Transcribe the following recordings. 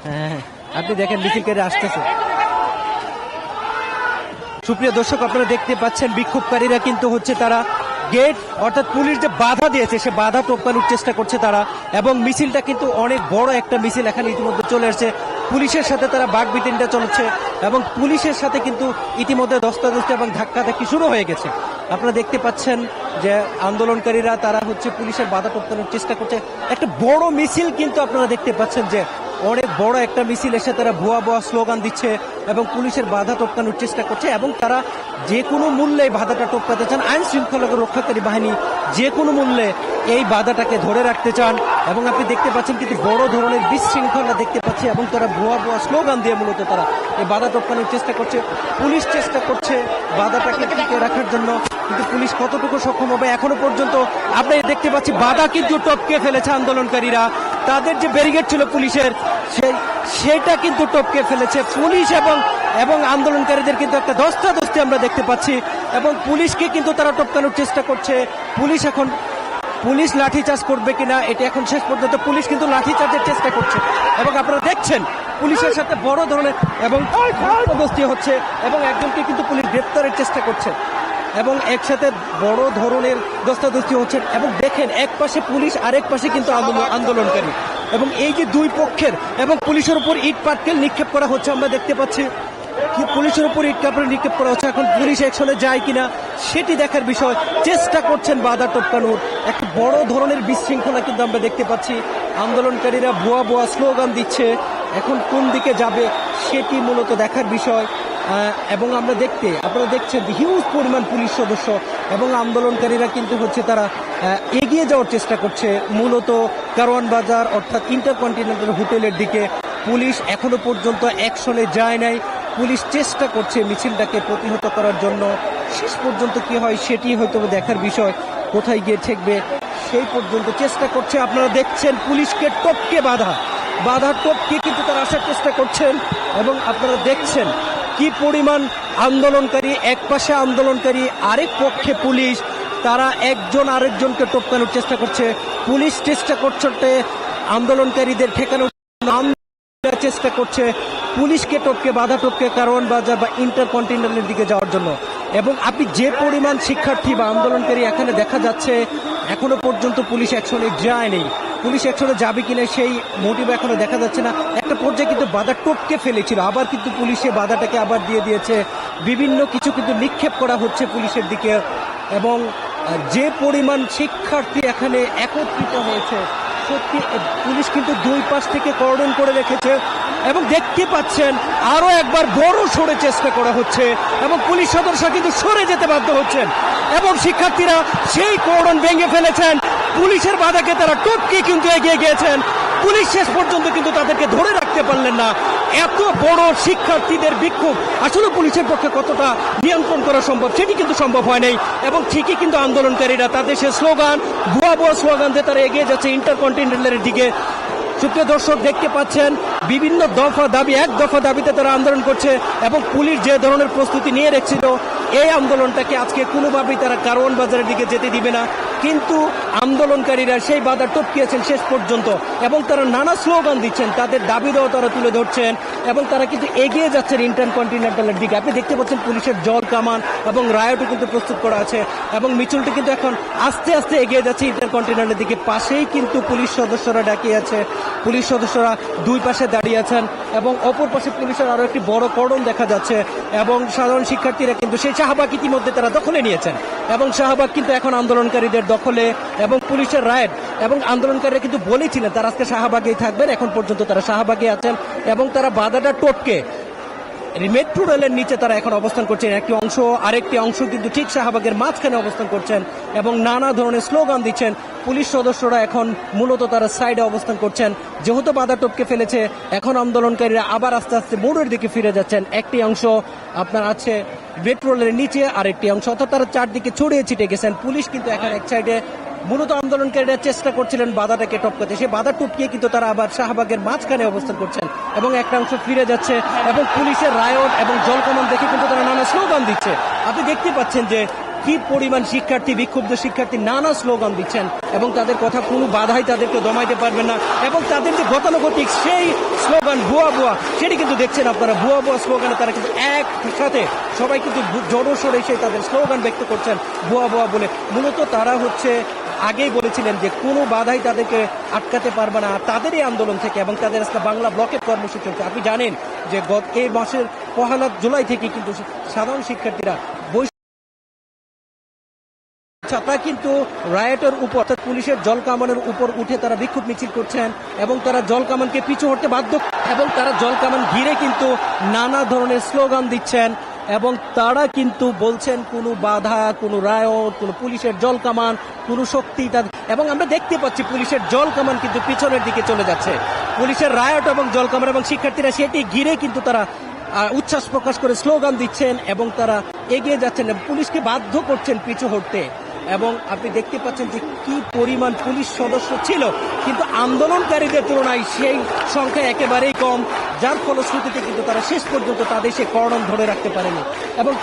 হ্যাঁ, আপনি দেখেন মিছিলকারী আসতেছে। সুপ্রিয় দর্শক, আপনারা দেখতে পাচ্ছেন বিক্ষোভকারীরা কিন্তু হচ্ছে তারা গেট অর্থাৎ পুলিশ যে বাধা দিয়েছে সে বাধা টপকানোর চেষ্টা করছে তারা, এবং মিছিলটা কিন্তু অনেক বড় একটা মিছিল এখানে ইতিমধ্যে চলে আসছে। পুলিশের সাথে তারা বাকবিতণ্ডা চলছে এবং পুলিশের সাথে কিন্তু ইতিমধ্যে ধস্তাধস্তি এবং ধাক্কাধাক্কি শুরু হয়ে গেছে। আপনারা দেখতে পাচ্ছেন যে আন্দোলনকারীরা তারা হচ্ছে পুলিশের বাধা টপকানোর চেষ্টা করছে। একটা বড় মিছিল কিন্তু আপনারা দেখতে পাচ্ছেন যে অনেক বড় একটা মিছিল এসে তারা ভুয়া ভুয়া স্লোগান দিচ্ছে এবং পুলিশের বাধা টপকানোর চেষ্টা করছে, এবং তারা যে কোনো মূল্যে বাধাটা টপকাতে চান। আইন শৃঙ্খলা রক্ষাকারী বাহিনী যে কোনো মূল্যে এই বাধাটাকে ধরে রাখতে চান, এবং আপনি দেখতে পাচ্ছেন কিন্তু বড় ধরনের বিশৃঙ্খলা দেখতে পাচ্ছি, এবং তারা ভুয়া ভুয়া স্লোগান দিয়ে মূলত তারা এই বাধা টপকানোর চেষ্টা করছে। পুলিশ চেষ্টা করছে বাধাটাকে টিকে রাখার জন্য, কিন্তু পুলিশ কতটুকু সক্ষম হবে এখনো পর্যন্ত আপনি দেখতে পাচ্ছি বাধা কিন্তু টপকে ফেলেছে আন্দোলনকারীরা। তাদের যে ব্যারিকেড ছিল পুলিশের সেটা কিন্তু টপকে ফেলেছে পুলিশ, এবং আন্দোলনকারীদের কিন্তু একটা ধস্তাধস্তি আমরা দেখতে পাচ্ছি, এবং পুলিশকে কিন্তু তারা টপকানোর চেষ্টা করছে। পুলিশ লাঠিচার্জ করবে কিনা এটা এখন শেষ পর্যন্ত পুলিশ কিন্তু লাঠিচার্জের চেষ্টা করছে, এবং আপনারা দেখছেন পুলিশের সাথে বড় ধরনের এবং ধস্তাধস্তি হচ্ছে, এবং একজনকে কিন্তু পুলিশ গ্রেপ্তারের চেষ্টা করছে, এবং একসাথে বড় ধরনের ধস্তাধস্তি হচ্ছে। এবং দেখেন এক পাশে পুলিশ, আরেক পাশে কিন্তু আন্দোলনকারী, এবং এই যে দুই পক্ষের এবং পুলিশের উপর ইট পাটকেল নিক্ষেপ করা হচ্ছে। আমরা দেখতে পাচ্ছি কি পুলিশের উপর ইট কাপড় নিক্ষেপ করা হচ্ছে। এখন পুলিশ অ্যাকশনে যায় কিনা সেটি দেখার বিষয়। চেষ্টা করছেন বাধা টপকানোর, একটা বড় ধরনের বিশৃঙ্খলা কিন্তু আমরা দেখতে পাচ্ছি। আন্দোলনকারীরা ভুয়া ভুয়া স্লোগান দিচ্ছে, এখন কোন দিকে যাবে সেটি মূলত দেখার বিষয়। এবং আপনারা দেখছেন হিউজ পরিমাণ পুলিশ সদস্য এবং আন্দোলনকারীরা কিন্তু হচ্ছে তারা এগিয়ে যাওয়ার চেষ্টা করছে মূলত কারওয়ান বাজার অর্থাৎ ইন্টারকন্টিনেন্টাল হোটেলের দিকে। পুলিশ এখনো পর্যন্ত অ্যাকশনে যায় নাই। পুলিশ চেষ্টা করছে মিছিলটাকে প্রতিহত করার জন্য। শেষ পর্যন্ত কি হয় সেটি হয়তো দেখার বিষয়, কোথায় গিয়ে ঠেকবে সেই পর্যন্ত চেষ্টা করছে। আপনারা দেখছেন পুলিশকে টপকে বাধা টপকে কিন্তু তারা আসার চেষ্টা করছেন, এবং আপনারা দেখছেন কি পরিমাণ আন্দোলনকারী, এক পাশে আন্দোলনকারী আরেক পক্ষে পুলিশ, তারা একজন আরেকজনকে টপকানোর চেষ্টা করছে। পুলিশ চেষ্টা করছে আন্দোলনকারীদের ঠেকানোর চেষ্টা করছে, পুলিশকে টপকে বাধা টপকে কারওয়ান বাজার বা ইন্টারকন্টিনেন্টালের দিকে যাওয়ার জন্য। এবং আপনি যে পরিমাণ শিক্ষার্থী বা আন্দোলনকারী এখানে দেখা যাচ্ছে, এখনো পর্যন্ত পুলিশ অ্যাকশনে যায়নি। পুলিশ অ্যাকশনে যাবে কিনা সেই মোটিভ এখনো দেখা যাচ্ছে না। একটা পর্যায়ে কিন্তু বাধা টপকে ফেলেছিল, আবার কিন্তু পুলিশে বাধাটাকে আবার দিয়ে দিয়েছে। বিভিন্ন কিছু কিন্তু নিক্ষেপ করা হচ্ছে পুলিশের দিকে, এবং যে পরিমাণ শিক্ষার্থী এখানে একত্রিত হয়েছে সত্যি পুলিশ কিন্তু দুই পাশ থেকে কর্ডন করে রেখেছে, এবং দেখতে পাচ্ছেন আরো একবার বড় সরে চেষ্টা করা হচ্ছে, এবং পুলিশ সদস্য কিন্তু সরে যেতে বাধ্য হচ্ছেন, এবং শিক্ষার্থীরা সেই কর্ডন ভেঙে ফেলেছেন। পুলিশের বাধাকে তারা টপকে কিন্তু এগিয়ে গিয়েছেন। পুলিশ শেষ পর্যন্ত কিন্তু তাদেরকে ধরে রাখতে পারলেন না। এত বড় শিক্ষার্থীদের বিক্ষোভ আসলে পুলিশের পক্ষে কতটা নিয়ন্ত্রণ করা সম্ভব সেটি কিন্তু সম্ভব হয় নাই, এবং ঠিকই কিন্তু আন্দোলনকারীরা তাদের সে স্লোগান ভুয়া স্লোগান দিয়ে তারা এগিয়ে যাচ্ছে ইন্টারকন্টিনেন্টালের দিকে। সুপ্রিয় দর্শক, দেখতে পাচ্ছেন বিভিন্ন দফা দাবি, এক দফা দাবিতে তারা আন্দোলন করছে, এবং পুলিশ যে ধরনের প্রস্তুতি নিয়ে রেখেছিল এই আন্দোলনটাকে আজকে কোনোভাবেই তারা কারওয়ান বাজারের দিকে যেতে দিবে না। কিন্তু আন্দোলনকারীরা সেই বাধা টপকিয়েছেন শেষ পর্যন্ত, এবং তারা নানা স্লোগান দিচ্ছেন, তাদের দাবি দেওয়া তারা তুলে ধরছেন, এবং তারা কিন্তু এগিয়ে যাচ্ছেন ইন্টারকন্টিনেন্টালের দিকে। আপনি দেখতে পাচ্ছেন পুলিশের জল কামান এবং রায়টও কিন্তু প্রস্তুত করা আছে, এবং মিছিলটি কিন্তু এখন আস্তে আস্তে এগিয়ে যাচ্ছে ইন্টারকন্টিনেন্টালের দিকে। পাশেই কিন্তু পুলিশ সদস্যরা ডাকিয়ে আছে, পুলিশ সদস্যরা দুই পাশে দাঁড়িয়ে আছেন, এবং অপর পাশে পুলিশের আরো একটি বড় কর্ডন দেখা যাচ্ছে, এবং সাধারণ শিক্ষার্থীরা কিন্তু সেই শাহবাগ ইতিমধ্যে তারা দখলে নিয়েছেন, এবং শাহবাগ কিন্তু এখন আন্দোলনকারীদের দখলে, এবং পুলিশের রাইট, এবং আন্দোলনকারীরা কিন্তু বলেছিলেন তারা আজকে শাহবাগেই থাকবেন। এখন পর্যন্ত তারা শাহবাগে আছেন, এবং তারা বাধাটা টপকে মেট্রো রেলের নিচে তারা এখন অবস্থান করছেন। একটি অংশ আরেকটি অংশ কিন্তু ঠিক শাহবাগের মাঝখানে অবস্থান করছেন, এবং নানা ধরনের স্লোগান দিচ্ছেন। পুলিশ সদস্যরা এখন মূলত তারা সাইডে অবস্থান করছেন, যেহেতু বাধা টপকে ফেলেছে। এখন আন্দোলনকারীরা আবার আস্তে আস্তে মোড়ের দিকে ফিরে যাচ্ছেন। একটি অংশ আপনার আছে মেট্রো রেলের নিচে, আরেকটি অংশ অর্থাৎ তারা চারদিকে ছড়িয়ে ছিটে গেছেন। পুলিশ কিন্তু এখন এক সাইডে, মূলত আন্দোলনকারীরা চেষ্টা করছিলেন বাধাটাকে টপকাতে, সে বাধা টপকিয়ে কিন্তু তারা আবার শাহবাগের মাঝখানে অবস্থান করছেন, এবং একটা অংশ ফিরে যাচ্ছে, এবং পুলিশের রায়ট এবং জলকামান দেখে কিন্তু তারা নানা স্লোগান দিচ্ছে। আপনি দেখতে পাচ্ছেন যে কি পরিমাণ শিক্ষার্থী, বিক্ষুব্ধ শিক্ষার্থী নানা স্লোগান দিচ্ছেন এবং তাদের কথা কোনো বাধাই তাদেরকে দমাইতে পারবেন না। এবং তাদের যে গতানুগতিক সেই স্লোগান ভুয়া ভুয়া, সেটি কিন্তু দেখছেন আপনারা। ভুয়া ভুয়া স্লোগানে তারা কিন্তু একসাথে সবাই কিন্তু জড়সড় এসে তাদের স্লোগান ব্যক্ত করছেন ভুয়া ভুয়া বলে। মূলত তারা হচ্ছে আগেই বলেছিলেন যে কোনো বাধাই তাদেরকে আটকাতে পারবে না তাদের এই আন্দোলন থেকে, এবং তাদের আজকে বাংলা ব্লকের কর্মসূচি চলছে। আপনি জানেন যে এই মাসের 1 জুলাই থেকে কিন্তু সাধারণ শিক্ষার্থীরা ছাতা কিন্তু রায়টের উপর অর্থাৎ পুলিশের জল কামানের উপর উঠে তারা বিক্ষোভ মিছিল করছেন এবং তারা জল কামানকে পিছু হটতে বাধ্য, এবং তারা জল কামান ঘিরে কিন্তু নানা ধরনের স্লোগান দিচ্ছেন এবং তারা কিন্তু বলছেন কোনো বাধা, কোনো রায়ট, কোনো পুলিশের জল কামান, কোনো শক্তি এবং আমরা দেখতে পাচ্ছি পুলিশের জল কামান কিন্তু পিছনের দিকে চলে যাচ্ছে। পুলিশের রায়ট এবং জল কামান এবং শিক্ষার্থীরা সেটি ঘিরে কিন্তু তারা উচ্ছ্বাস প্রকাশ করে স্লোগান দিচ্ছেন এবং তারা এগিয়ে যাচ্ছেন, পুলিশকে বাধ্য করছেন পিছু হটতে। এবং আপনি দেখতে পাচ্ছেন যে কি পরিমাণ পুলিশ সদস্য ছিল, কিন্তু আন্দোলনকারীদের তুলনায় সেই সংখ্যা একেবারেই কম, যার ফলশ্রুতিতে কিন্তু তারা শেষ পর্যন্ত তাদের সে কর্ডন ধরে রাখতে পারেনি। এবং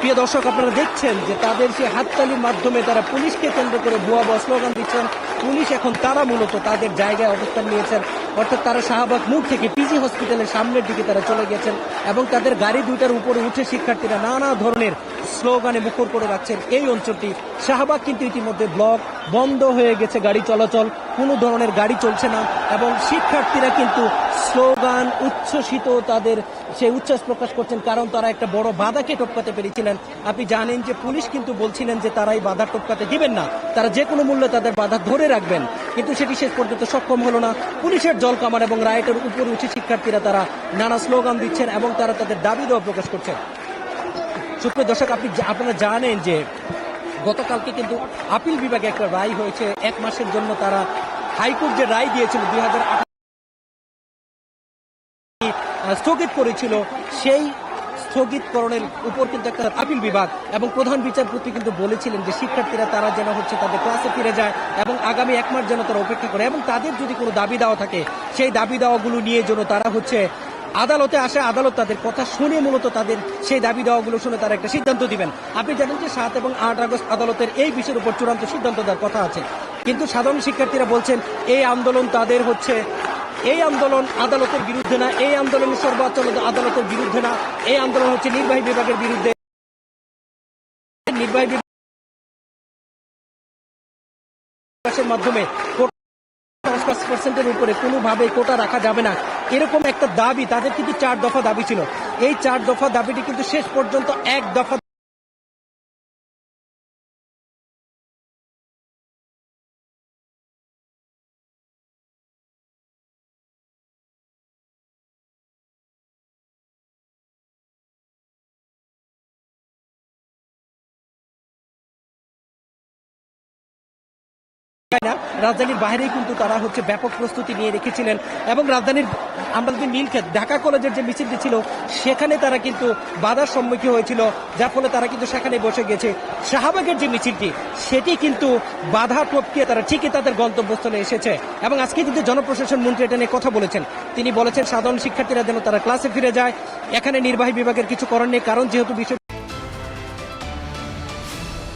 প্রিয় দর্শক, আপনারা দেখছেন যে তাদের সে হাততালির মাধ্যমে তারা পুলিশকে কেন্দ্র করে ভুয়া ভুয়া স্লোগান দিচ্ছেন। পুলিশ এখন তারা মূলত তাদের জায়গায় অবস্থান নিয়েছেন, অর্থাৎ তারা শাহবাগ মোড় থেকে পিজি হসপিটালের সামনের দিকে তারা চলে গেছেন এবং তাদের গাড়ি দুইটার উপরে উঠে শিক্ষার্থীরা নানা ধরনের স্লোগানে মুখর করে রাখছেন এই অঞ্চলটি। শাহবাগ কিন্তু ইতিমধ্যে ব্লক বন্ধ হয়ে গেছে, গাড়ি চলাচল, কোনো ধরনের গাড়ি চলছে না এবং শিক্ষার্থীরা কিন্তু স্লোগান উচ্ছ্বসিত তাদের সেই উচ্ছ্বাস প্রকাশ করছেন, কারণ তারা একটা বড় বাধাকে টপকাতে পেরেছিলেন। আপনি জানেন যে পুলিশ কিন্তু বলছিলেন যে তারা এই বাধা টপকাতে দিবেন না, তারা যে কোনো মূল্যে তাদের বাধা ধরে রাখবেন, কিন্তু সেটি শেষ পর্যন্ত সক্ষম হলো না। পুলিশের জল কামান এবং রায়টের উপরে উঠে শিক্ষার্থীরা তারা নানা স্লোগান দিচ্ছেন এবং তারা তাদের দাবি দেওয়া প্রকাশ করছেন। সুপ্রিয় দর্শক, আপনারা জানেন যে গতকালকে কিন্তু আপিল বিভাগে একটা রায় হয়েছে, 1 মাসের জন্য তারা হাইকোর্ট যে রায় দিয়েছিল 2018 স্থগিত করেছিল, সেই স্থগিতকরণের উপর কিন্তু একটা আপিল বিভাগ এবং প্রধান বিচারপতি কিন্তু বলেছিলেন যে শিক্ষার্থীরা তারা যেন হচ্ছে তাদের ক্লাসে ফিরে যায় এবং আগামী 1 মাস যেন তারা অপেক্ষা করে এবং তাদের যদি কোনো দাবি দেওয়া থাকে সেই দাবি দেওয়াগুলো নিয়ে যেন তারা হচ্ছে আদালতে আসে, আদালত তাদের কথা শুনে মূলত তাদের সেই দাবি দেওয়াগুলো শুনে তারা একটা সিদ্ধান্ত দিবেন। আপনি জানেন যে 7 এবং 8 আগস্ট আদালতের এই বিষয়ের উপর চূড়ান্ত সিদ্ধান্ত দেওয়ার কথা আছে, কিন্তু সাধারণ শিক্ষার্থীরা বলছেন এই আন্দোলন তাদের হচ্ছে, এই আন্দোলন আদালতের বিরুদ্ধে না, এই আন্দোলন সর্বোচ্চ আদালতের বিরুদ্ধে না, এই আন্দোলন হচ্ছে নির্বাহী বিভাগের বিরুদ্ধে। নির্বাহী বিভাগের মাধ্যমে 5% উপরে কোনোভাবে কোটা রাখা যাবে না, এরকম একটা দাবি তাদের কিন্তু 4 দফা দাবি ছিল। এই 4 দফা দাবিটি কিন্তু শেষ পর্যন্ত 1 দফা রাজধানীর বাইরেই কিন্তু তারা হচ্ছে ব্যাপক প্রস্তুতি নিয়ে রেখেছিলেন এবং রাজধানীর আমরা যদি নীলক্ষেত ঢাকা কলেজের যে মিছিলটি ছিল সেখানে তারা কিন্তু বাধার সম্মুখীন হয়েছিল, যার ফলে তারা কিন্তু সেখানে বসে গেছে। শাহবাগের যে মিছিলটি সেটি কিন্তু বাধা টপকিয়ে তারা ঠিকই তাদের গন্তব্যস্থলে এসেছে এবং আজকে কিন্তু জনপ্রশাসন মন্ত্রী এটা নিয়ে কথা বলেছেন। তিনি বলেছেন সাধারণ শিক্ষার্থীরা যেন তারা ক্লাসে ফিরে যায়, এখানে নির্বাহী বিভাগের কিছু করার নেই, কারণ যেহেতু বিষয়